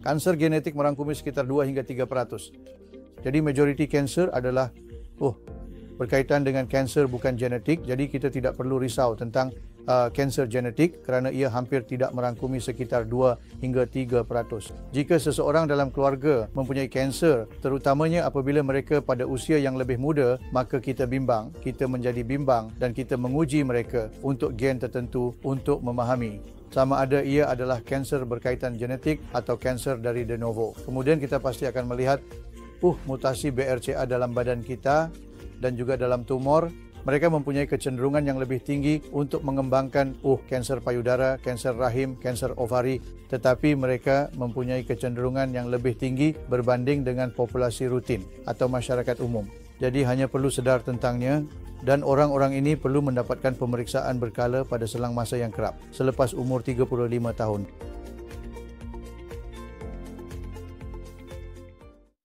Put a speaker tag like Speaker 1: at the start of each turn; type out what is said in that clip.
Speaker 1: Kanser genetik merangkumi sekitar 2 hingga 3%. Jadi majoriti kanser adalah berkaitan dengan kanser bukan genetik. Jadi kita tidak perlu risau tentang kanser genetik kerana ia hampir tidak merangkumi sekitar 2 hingga 3%. Jika seseorang dalam keluarga mempunyai kanser, terutamanya apabila mereka pada usia yang lebih muda, maka kita bimbang, kita menjadi bimbang dan kita menguji mereka untuk gen tertentu untuk memahami sama ada ia adalah kanser berkaitan genetik atau kanser dari de novo. Kemudian kita pasti akan melihat mutasi BRCA dalam badan kita dan juga dalam tumor. Mereka mempunyai kecenderungan yang lebih tinggi untuk mengembangkan kanser payudara, kanser rahim, kanser ovari, tetapi mereka mempunyai kecenderungan yang lebih tinggi berbanding dengan populasi rutin atau masyarakat umum. Jadi hanya perlu sedar tentangnya dan orang-orang ini perlu mendapatkan pemeriksaan berkala pada selang masa yang kerap selepas umur 35 tahun.